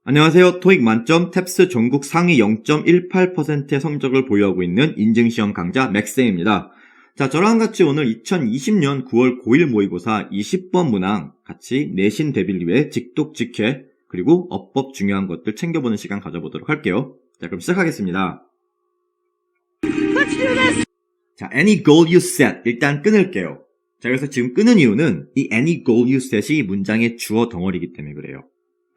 안녕하세요. 토익 만점 탭스 전국 상위 0.18%의 성적을 보유하고 있는 인증시험 강좌 맥쌤입니다. 자, 저랑 같이 오늘 2020년 9월 고1 모의고사 20번 문항 같이 내신 대비를 위해 직독, 직회, 그리고 어법 중요한 것들 챙겨보는 시간 가져보도록 할게요. 자, 그럼 시작하겠습니다. 자, any goal you set. 일단 끊을게요. 자, 그래서 지금 끊은 이유는 이 any goal you set이 문장의 주어 덩어리이기 때문에 그래요.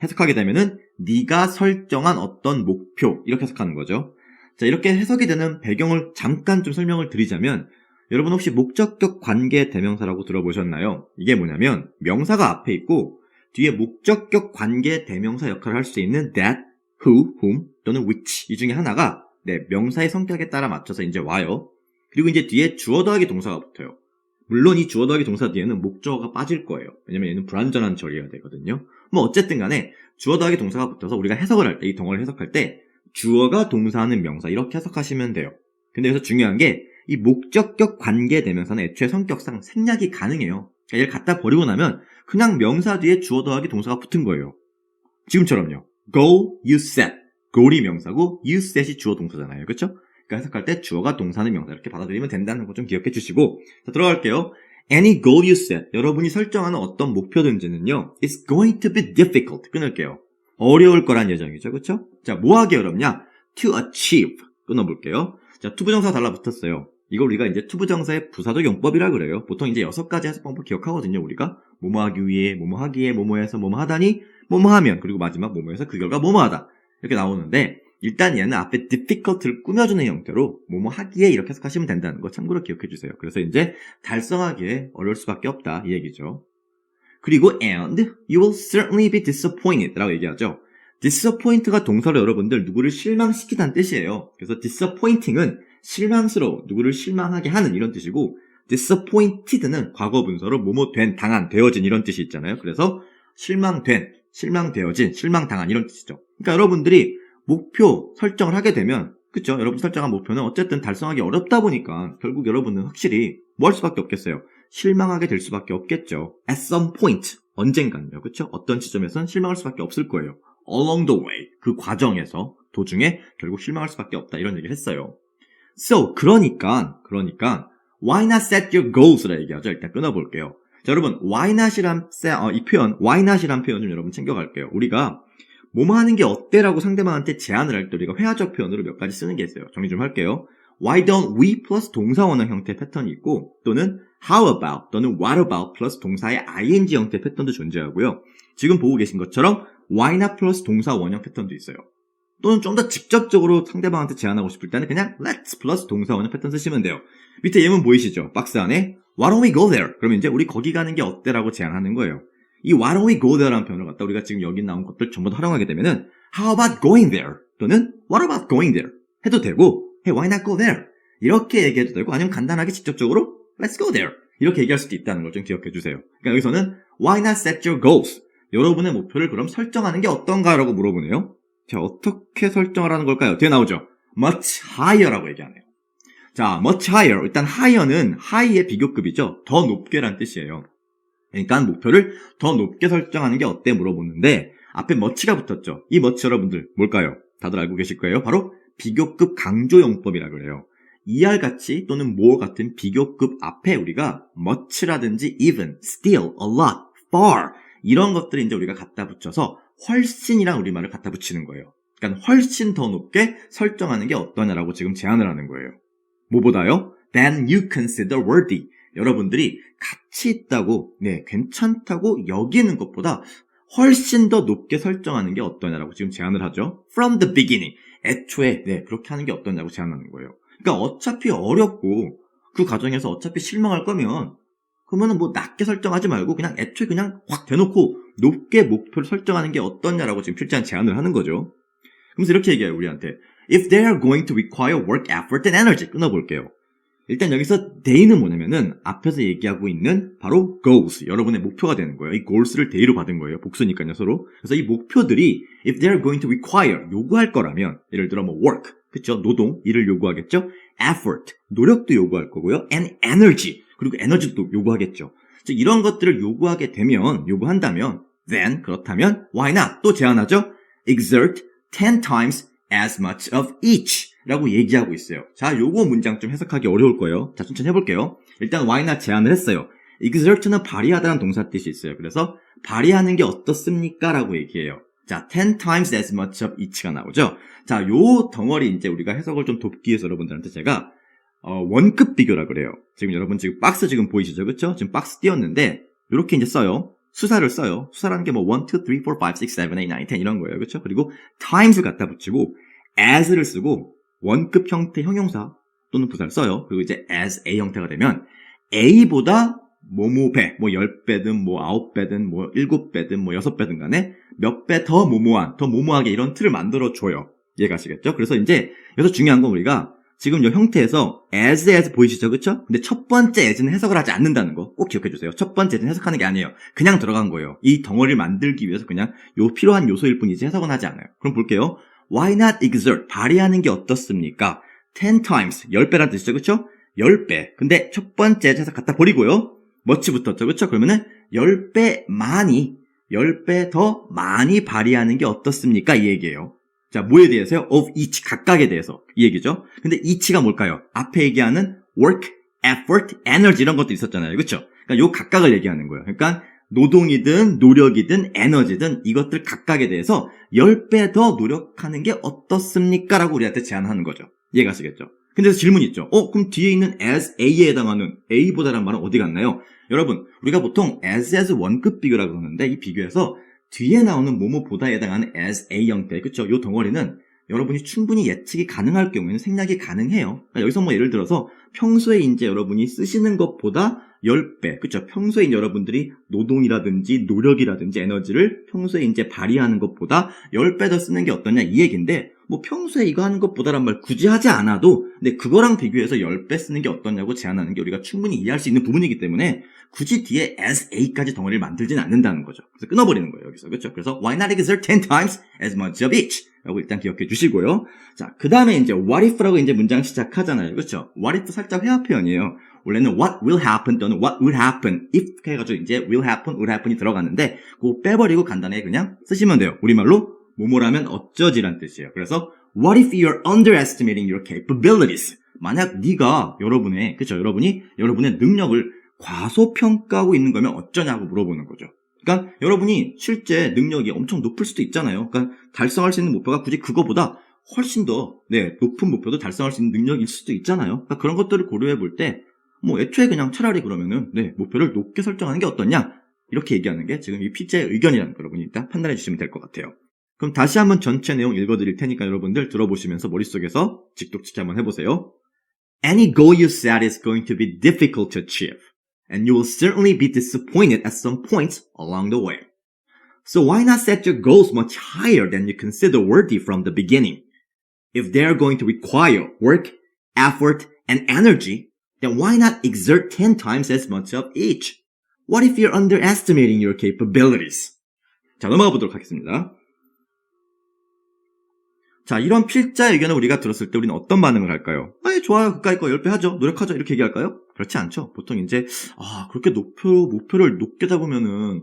해석하게 되면은 네가 설정한 어떤 목표 이렇게 해석하는 거죠. 자, 이렇게 해석이 되는 배경을 잠깐 좀 설명을 드리자면 여러분 혹시 목적격 관계 대명사라고 들어보셨나요? 이게 뭐냐면 명사가 앞에 있고 뒤에 목적격 관계 대명사 역할을 할 수 있는 that, who, whom 또는 which 이 중에 하나가 명사의 성격에 따라 맞춰서 이제 와요. 그리고 이제 뒤에 주어 더하기 동사가 붙어요. 물론 이 주어 더하기 동사 뒤에는 목적어가 빠질 거예요. 왜냐면 얘는 불완전한 절이어야 되거든요. 뭐 어쨌든 간에 주어 더하기 동사가 붙어서 우리가 해석을 할 때, 이 덩어리를 해석할 때 주어가 동사하는 명사 이렇게 해석하시면 돼요. 근데 여기서 중요한 게 이 목적격 관계 대명사는 애초에 성격상 생략이 가능해요. 그러니까 얘를 갖다 버리고 나면 그냥 명사 뒤에 주어 더하기 동사가 붙은 거예요. 지금처럼요. Go, you set. goal이 명사고 you set이 주어 동사잖아요. 그렇죠? 그러니까 해석할 때 주어가 동사는 명사 이렇게 받아들이면 된다는 거 좀 기억해 주시고 자, 들어갈게요. Any goal you set. 여러분이 설정하는 어떤 목표든지는요. It's going to be difficult. 끊을게요. 어려울 거란 예정이죠. 그렇죠? 자, 뭐 하기 어렵냐? To achieve. 끊어볼게요. 자, 투부정사 달라붙었어요. 이걸 우리가 이제 투부정사의 부사적 용법이라 그래요. 보통 이제 6가지 해석 방법 기억하거든요. 우리가 뭐뭐 하기 위해, 뭐뭐 하기에, 뭐뭐해서 뭐뭐 하다니, 뭐뭐 하면, 그리고 마지막 뭐뭐해서 그 결과 뭐뭐 하다. 이렇게 나오는데 일단 얘는 앞에 difficult를 꾸며주는 형태로 뭐뭐 하기에 이렇게 해석하시면 된다는 거 참고로 기억해 주세요. 그래서 이제 달성하기에 어려울 수밖에 없다 이 얘기죠. 그리고 and you will certainly be disappointed 라고 얘기하죠. disappoint가 동사로 여러분들 누구를 실망시키다는 뜻이에요. 그래서 disappointing은 실망스러워, 누구를 실망하게 하는 이런 뜻이고 disappointed는 과거 분사로 뭐뭐 된, 당한, 되어진 이런 뜻이 있잖아요. 그래서 실망된, 실망되어진, 실망당한 이런 뜻이죠. 그러니까 여러분들이 목표 설정을 하게 되면 그쵸? 여러분 설정한 목표는 어쨌든 달성하기 어렵다 보니까 결국 여러분은 확실히 뭐 할 수밖에 없겠어요? 실망하게 될 수밖에 없겠죠. At some point, 언젠간요. 그쵸? 어떤 지점에서는 실망할 수밖에 없을 거예요. Along the way, 그 과정에서 도중에 결국 실망할 수밖에 없다 이런 얘기를 했어요. So, 그러니까 why not set your goals라 얘기하죠. 일단 끊어볼게요. 자, 여러분 why not이란 이 표현, why not이란 표현 좀 여러분 챙겨갈게요. 우리가 뭐뭐 하는 게 어때라고 상대방한테 제안을 할 때 우리가 회화적 표현으로 몇 가지 쓰는 게 있어요. 정리 좀 할게요. Why don't we 플러스 동사 원형 형태의 패턴이 있고 또는 how about 또는 what about 플러스 동사의 ing 형태의 패턴도 존재하고요. 지금 보고 계신 것처럼 why not 플러스 동사 원형 패턴도 있어요. 또는 좀 더 직접적으로 상대방한테 제안하고 싶을 때는 그냥 let's 플러스 동사 원형 패턴 쓰시면 돼요. 밑에 예문 보이시죠? 박스 안에 Why don't we go there? 그러면 이제 우리 거기 가는 게 어때라고 제안하는 거예요. 이 Why don't we go there라는 표현을 갖다 우리가 지금 여기 나온 것들 전부 다 활용하게 되면은 How about going there? 또는 What about going there? 해도 되고 Hey, why not go there? 이렇게 얘기해도 되고 아니면 간단하게 직접적으로 Let's go there. 이렇게 얘기할 수도 있다는 걸 좀 기억해 주세요. 그러니까 여기서는 Why not set your goals? 여러분의 목표를 그럼 설정하는 게 어떤가라고 물어보네요. 자, 어떻게 설정을 하는 걸까요? 뒤에 나오죠. Much higher라고 얘기하네요. 자, much higher. 일단 higher는 high의 비교급이죠. 더 높게란 뜻이에요. 그러니까 목표를 더 높게 설정하는 게 어때 물어보는데 앞에 much가 붙었죠. 이 much 여러분들 뭘까요? 다들 알고 계실 거예요. 바로 비교급 강조용법이라 그래요. ER 같이 또는 more 같은 비교급 앞에 우리가 much라든지 even, still, a lot, far 이런 것들을 이제 우리가 갖다 붙여서 훨씬이란 우리말을 갖다 붙이는 거예요. 그러니까 훨씬 더 높게 설정하는 게 어떠냐라고 지금 제안을 하는 거예요. 뭐보다요? Than you consider worthy. 여러분들이 가치 있다고, 괜찮다고 여기는 것보다 훨씬 더 높게 설정하는 게 어떠냐라고 지금 제안을 하죠. From the beginning. 애초에, 그렇게 하는 게 어떠냐고 제안하는 거예요. 그러니까 어차피 어렵고 그 과정에서 어차피 실망할 거면 그러면은 뭐 낮게 설정하지 말고 그냥 애초에 그냥 확 대놓고 높게 목표를 설정하는 게 어떠냐라고 지금 필지한 제안을 하는 거죠. 그러면서 이렇게 얘기해요, 우리한테. If they are going to require work, effort, and energy. 끊어볼게요. 일단 여기서 they는 뭐냐면은 앞에서 얘기하고 있는 바로 goals. 여러분의 목표가 되는 거예요. 이 goals를 they로 받은 거예요. 복수니까요, 서로. 그래서 이 목표들이 if they are going to require, 요구할 거라면 예를 들어 뭐 work, 그쵸? 노동, 일을 요구하겠죠? effort, 노력도 요구할 거고요. and energy, 그리고 에너지도 요구하겠죠. 즉 이런 것들을 요구한다면 then, 그렇다면 why not? 또 제안하죠? exert 10 times as much of each 라고 얘기하고 있어요. 자, 요거 문장 좀 해석하기 어려울 거예요. 자, 천천히 해볼게요. 일단 why not 제안을 했어요. exert는 발휘하다는 동사 뜻이 있어요. 그래서 발휘하는 게 어떻습니까? 라고 얘기해요. 자, 10 times as much of each가 나오죠. 자, 요 덩어리 이제 우리가 해석을 좀 돕기 위해서 여러분들한테 제가 원급 비교라 그래요. 지금 여러분 지금 박스 지금 보이시죠? 그쵸? 지금 박스 띄웠는데 요렇게 이제 써요. 수사를 써요. 수사라는 게 뭐 1, 2, 3, 4, 5, 6, 7, 8, 9, 10 이런 거예요. 그쵸? 그리고 times를 갖다 붙이고 as를 쓰고 원급 형태 형용사 또는 부사를 써요. 그리고 이제 as A 형태가 되면 A보다 뭐뭐배, 뭐 10배든 뭐 9배든 뭐 7배든 뭐 6배든 간에 몇 배 더 모모한, 더 모모하게 이런 틀을 만들어줘요. 이해가시겠죠? 그래서 이제 여기서 중요한 건 우리가 지금 이 형태에서 as 보이시죠? 그쵸? 근데 첫 번째 as는 해석을 하지 않는다는 거 꼭 기억해주세요. 첫 번째 as는 해석하는 게 아니에요. 그냥 들어간 거예요. 이 덩어리를 만들기 위해서 그냥 요 필요한 요소일 뿐이지 해석은 하지 않아요. 그럼 볼게요. Why not exert? 발휘하는 게 어떻습니까? 10 times, 10배란 뜻이죠. 그쵸? 10배. 근데 첫 번째 해석 갖다 버리고요. much 붙었죠. 그쵸? 그러면은 10배 많이, 10배 더 많이 발휘하는 게 어떻습니까? 이 얘기예요. 자, 뭐에 대해서요? of each, 각각에 대해서. 이 얘기죠. 근데 each가 뭘까요? 앞에 얘기하는 work, effort, energy 이런 것도 있었잖아요. 그쵸? 그러니까 요 각각을 얘기하는 거예요. 그러니까 노동이든 노력이든 에너지든 이것들 각각에 대해서 10배 더 노력하는 게 어떻습니까? 라고 우리한테 제안하는 거죠. 이해가시겠죠? 근데 질문이 있죠. 그럼 뒤에 있는 as A에 해당하는 A보다라는 말은 어디 갔나요? 여러분, 우리가 보통 as 원급 비교라고 하는데 이 비교에서 뒤에 나오는 뭐뭐보다에 해당하는 as A 형태, 그쵸? 요 덩어리는 여러분이 충분히 예측이 가능할 경우에는 생략이 가능해요. 그러니까 여기서 뭐 예를 들어서 평소에 이제 여러분이 쓰시는 것보다 10배, 그쵸? 평소에 여러분들이 노동이라든지 노력이라든지 에너지를 평소에 이제 발휘하는 것보다 10배 더 쓰는 게 어떠냐 이 얘기인데 뭐 평소에 이거 하는 것보다란 말 굳이 하지 않아도 근데 그거랑 비교해서 10배 쓰는 게 어떠냐고 제안하는 게 우리가 충분히 이해할 수 있는 부분이기 때문에 굳이 뒤에 as A까지 덩어리를 만들지는 않는다는 거죠. 그래서 끊어버리는 거예요, 여기서. 그렇죠? 그래서 why not exert 10 times as much of each? 라고 일단 기억해 주시고요. 자, 그 다음에 이제 what if라고 이제 문장 시작하잖아요. 그렇죠? what if 살짝 회화 표현이에요. 원래는 what will happen 또는 what would happen if 해가지고 이제 will happen, would happen이 들어가는데 그거 빼버리고 간단하게 그냥 쓰시면 돼요. 우리말로 뭐뭐라면 어쩌지란 뜻이에요. 그래서 what if you're underestimating your capabilities? 만약 네가 여러분의 그렇죠? 여러분의 능력을 과소평가하고 있는 거면 어쩌냐고 물어보는 거죠. 그러니까 여러분이 실제 능력이 엄청 높을 수도 있잖아요. 그러니까 달성할 수 있는 목표가 굳이 그거보다 훨씬 더 높은 목표도 달성할 수 있는 능력일 수도 있잖아요. 그러니까 그런 것들을 고려해 볼 때 뭐 애초에 그냥 차라리 그러면은 목표를 높게 설정하는 게 어떠냐 이렇게 얘기하는 게 지금 이 피자의 의견이라는 거 여러분이 일단 판단해 주시면 될 것 같아요. 그럼 다시 한번 전체 내용 읽어드릴 테니까 여러분들 들어보시면서 머릿속에서 직독치기 한번 해보세요. Any goal you set is going to be difficult to achieve. And you will certainly be disappointed at some points along the way. So why not set your goals much higher than you consider worthy from the beginning? If they are going to require work, effort, and energy, then why not exert 10 times as much of each? What if you're underestimating your capabilities? 자, 넘어가 보도록 하겠습니다. 자, 이런 필자의 의견을 우리가 들었을 때 우리는 어떤 반응을 할까요? 좋아요. 그까이 거 10배 하죠. 노력하죠. 이렇게 얘기할까요? 그렇지 않죠. 보통 이제 그렇게 목표를 높게 잡으면은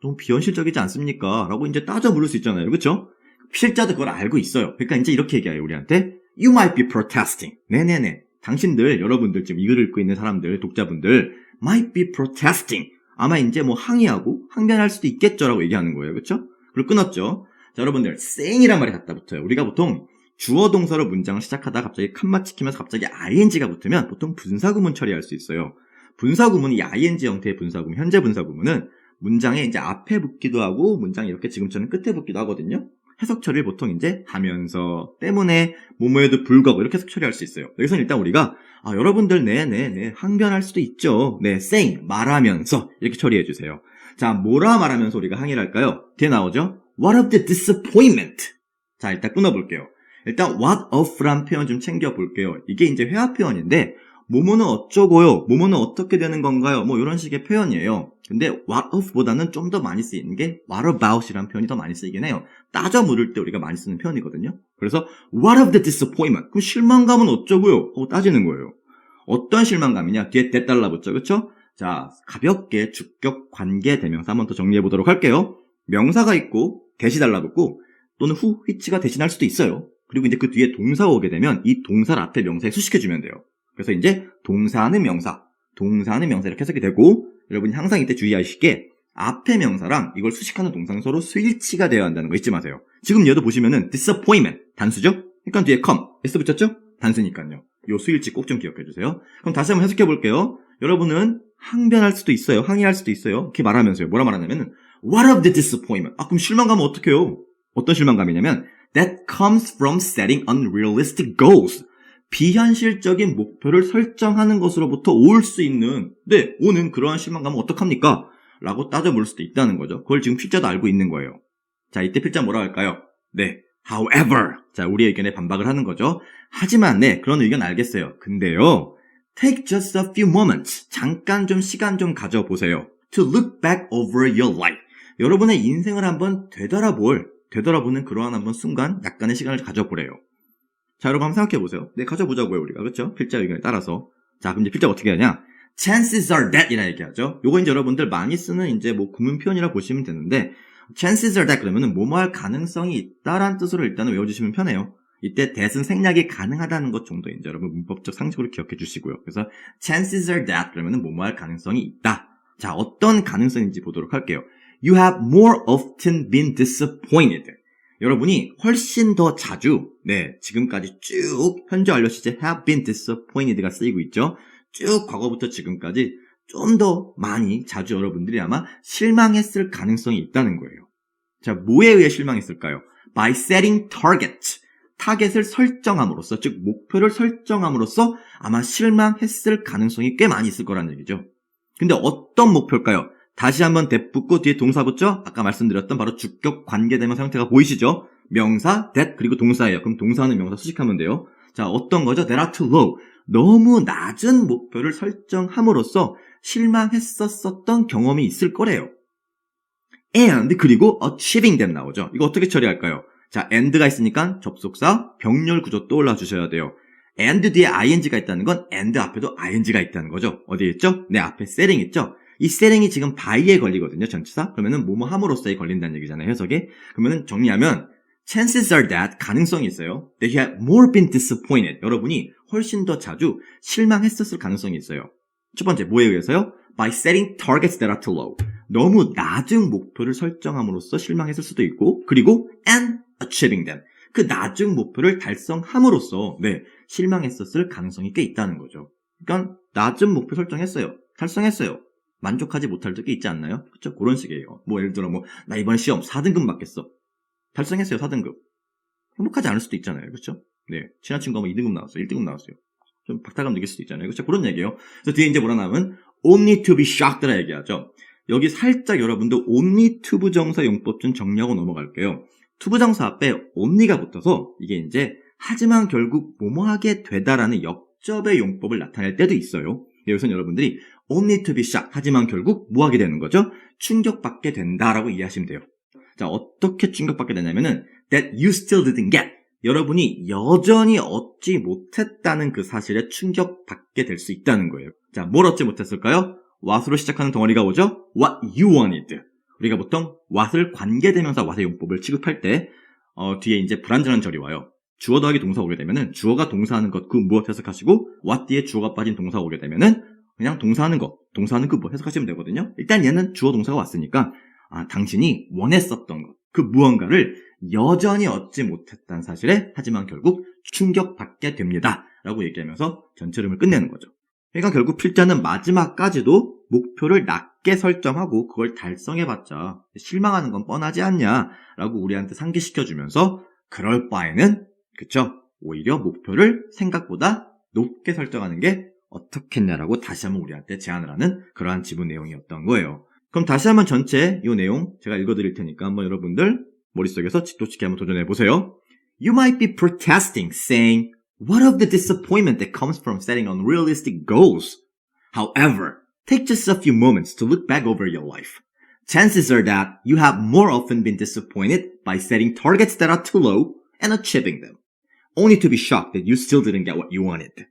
너무 비현실적이지 않습니까? 라고 이제 따져 물을 수 있잖아요. 그렇죠? 필자도 그걸 알고 있어요. 그러니까 이제 이렇게 얘기해요. 우리한테 You might be protesting. 네네네. 당신들, 여러분들 지금 이걸 읽고 있는 사람들, 독자분들 might be protesting. 아마 이제 뭐 항변할 수도 있겠죠라고 얘기하는 거예요. 그렇죠? 그리고 끊었죠. 자, 여러분들, saying이란 말이 갖다 붙어요. 우리가 보통 주어 동사로 문장을 시작하다가 갑자기 칸마 찍히면서 갑자기 ing가 붙으면 보통 분사구문 처리할 수 있어요. 분사구문이 ing 형태의 분사구문, 현재 분사구문은 문장에 이제 앞에 붙기도 하고 문장이 이렇게 지금처럼 끝에 붙기도 하거든요. 해석 처리를 보통 이제 하면서, 때문에, 뭐뭐에도 불구하고 이렇게 해석 처리할 수 있어요. 여기서는 일단 우리가 여러분들 항변할 수도 있죠. saying, 말하면서 이렇게 처리해 주세요. 자, 뭐라 말하면서 우리가 항의를 할까요? 뒤에 나오죠? What of the disappointment? 자, 일단 끊어볼게요. 일단 what of란 표현 좀 챙겨볼게요. 이게 이제 회화 표현인데 뭐뭐는 어쩌고요? 뭐뭐는 어떻게 되는 건가요? 뭐 이런 식의 표현이에요. 근데 what of보다는 좀 더 많이 쓰이는 게 what about이라는 표현이 더 많이 쓰이긴 해요. 따져 물을 때 우리가 많이 쓰는 표현이거든요. 그래서 what of the disappointment? 그럼 실망감은 어쩌고요? 하고 따지는 거예요. 어떤 실망감이냐? 뒤에 that 달라붙죠. 그렇죠? 자, 가볍게 주격 관계 대명사 한번 더 정리해 보도록 할게요. 명사가 있고 대시 달라붙고 또는 who, which가 대신할 수도 있어요. 그리고 이제 그 뒤에 동사가 오게 되면 이 동사를 앞에 명사에 수식해주면 돼요. 그래서 이제 동사는 명사 이렇게 해석이 되고 여러분이 항상 이때 주의하실 게 앞에 명사랑 이걸 수식하는 동사는 서로 수일치가 되어야 한다는 거 잊지 마세요. 지금 얘도 보시면은 disappointment 단수죠? 그러니까 뒤에 come s 붙였죠? 단수니까요. 요 수일치 꼭 좀 기억해 주세요. 그럼 다시 한번 해석해 볼게요. 여러분은 항변할 수도 있어요. 항의할 수도 있어요. 이렇게 말하면서요. 뭐라 말하냐면은 what of the disappointment? 그럼 실망감은 어떡해요? 어떤 실망감이냐면 that comes from setting unrealistic goals. 비현실적인 목표를 설정하는 것으로부터 올 수 있는 오는 그러한 실망감은 어떡합니까? 라고 따져 물 수도 있다는 거죠. 그걸 지금 필자도 알고 있는 거예요. 자, 이때 필자 뭐라 할까요? however. 자, 우리의 의견에 반박을 하는 거죠. 하지만 그런 의견 알겠어요. 근데요. Take just a few moments. 잠깐 좀 시간 좀 가져보세요. To look back over your life. 여러분의 인생을 한번 되돌아보는 그러한 한번 순간 약간의 시간을 가져보래요. 자, 여러분 한번 생각해보세요. 가져보자고요, 우리가. 그렇죠? 필자 의견에 따라서. 자, 그럼 이제 필자가 어떻게 하냐? chances are that 이라 얘기하죠. 요거 이제 여러분들 많이 쓰는 이제 구문 표현이라 보시면 되는데, chances are that 그러면은 뭐뭐 할 가능성이 있다라는 뜻으로 일단은 외워주시면 편해요. 이때 that은 생략이 가능하다는 것 정도 이제 여러분 문법적 상식으로 기억해 주시고요. 그래서 chances are that 그러면은 뭐뭐 할 가능성이 있다. 자, 어떤 가능성인지 보도록 할게요. You have more often been disappointed. 여러분이 훨씬 더 자주, 지금까지 쭉 현재 완료 시제 have been disappointed가 쓰이고 있죠. 쭉 과거부터 지금까지 좀 더 많이 자주 여러분들이 아마 실망했을 가능성이 있다는 거예요. 자, 뭐에 의해 실망했을까요? By setting targets. 타겟을 설정함으로써, 즉 목표를 설정함으로써 아마 실망했을 가능성이 꽤 많이 있을 거라는 얘기죠. 근데 어떤 목표일까요? 다시 한번 that 붙고 뒤에 동사 붙죠? 아까 말씀드렸던 바로 주격 관계대명사 형태가 보이시죠? 명사, that, 그리고 동사예요. 그럼 동사는 명사 수식하면 돼요. 자, 어떤 거죠? That are too low. 너무 낮은 목표를 설정함으로써 실망했었던 경험이 있을 거래요. And, 그리고 achieving them 나오죠. 이거 어떻게 처리할까요? 자, and가 있으니까 접속사, 병렬 구조 떠올라 주셔야 돼요. and 뒤에 ing가 있다는 건 and 앞에도 ing가 있다는 거죠. 어디에 있죠? 앞에 setting 있죠? 이 setting이 지금 by에 걸리거든요, 전치사. 그러면은 뭐뭐 함으로써에 걸린다는 얘기잖아요, 해석에. 그러면은 정리하면 chances are that 가능성이 있어요. That you have more been disappointed. 여러분이 훨씬 더 자주 실망했었을 가능성이 있어요. 첫 번째, 뭐에 의해서요? By setting targets that are too low. 너무 낮은 목표를 설정함으로써 실망했을 수도 있고, 그리고 and achieving them. 그 낮은 목표를 달성함으로써 실망했었을 가능성이 꽤 있다는 거죠. 그러니까 낮은 목표 설정했어요. 달성했어요. 만족하지 못할 적이 있지 않나요? 그렇죠? 그런 식이에요. 예를 들어 나 이번 시험 4등급 맞겠어. 달성했어요, 4등급. 행복하지 않을 수도 있잖아요. 그렇죠? 친한 친구가 2등급 나왔어요. 1등급 나왔어요. 좀 박탈감 느낄 수도 있잖아요. 그렇죠? 그런 얘기예요. 그래서 뒤에 이제 뭐라 나오면 only to be shocked라 얘기하죠. 여기 살짝 여러분도 only to 부정사 용법 좀 정리하고 넘어갈게요. to 부정사 앞에 only가 붙어서 이게 이제 하지만 결국 뭐뭐하게 되다라는 역접의 용법을 나타낼 때도 있어요. 여기서는 여러분들이 only to be shocked 하지만 결국 뭐하게 되는 거죠? 충격받게 된다라고 이해하시면 돼요. 자, 어떻게 충격받게 되냐면은 that you still didn't get. 여러분이 여전히 얻지 못했다는 그 사실에 충격받게 될 수 있다는 거예요. 자, 뭘 얻지 못했을까요? what으로 시작하는 덩어리가 오죠? what you wanted. 우리가 보통 what을 관계대명사 what의 용법을 취급할 때 뒤에 이제 불완전한 절이 와요. 주어 더하기 동사가 오게 되면은 주어가 동사하는 것 그 무엇 해석하시고 what 뒤에 주어가 빠진 동사가 오게 되면은 그냥 동사하는 것, 동사하는 그 뭐 해석하시면 되거든요. 일단 얘는 주어 동사가 왔으니까 당신이 원했었던 것, 그 무언가를 여전히 얻지 못했다는 사실에 하지만 결국 충격받게 됩니다. 라고 얘기하면서 전체 흐름을 끝내는 거죠. 그러니까 결국 필자는 마지막까지도 목표를 낮게 설정하고 그걸 달성해봤자 실망하는 건 뻔하지 않냐 라고 우리한테 상기시켜주면서 그럴 바에는 그쵸? 오히려 목표를 생각보다 높게 설정하는 게 어떻겠냐라고 다시 한번 우리한테 제안을 하는 그러한 지분 내용이었던 거예요. 그럼 다시 한번 전체 이 내용 제가 읽어드릴 테니까 한번 여러분들 머릿속에서 지도치기 한번 도전해보세요. You might be protesting, saying, what of the disappointment that comes from setting unrealistic goals? However, take just a few moments to look back over your life. Chances are that you have more often been disappointed by setting targets that are too low and achieving them, only to be shocked that you still didn't get what you wanted.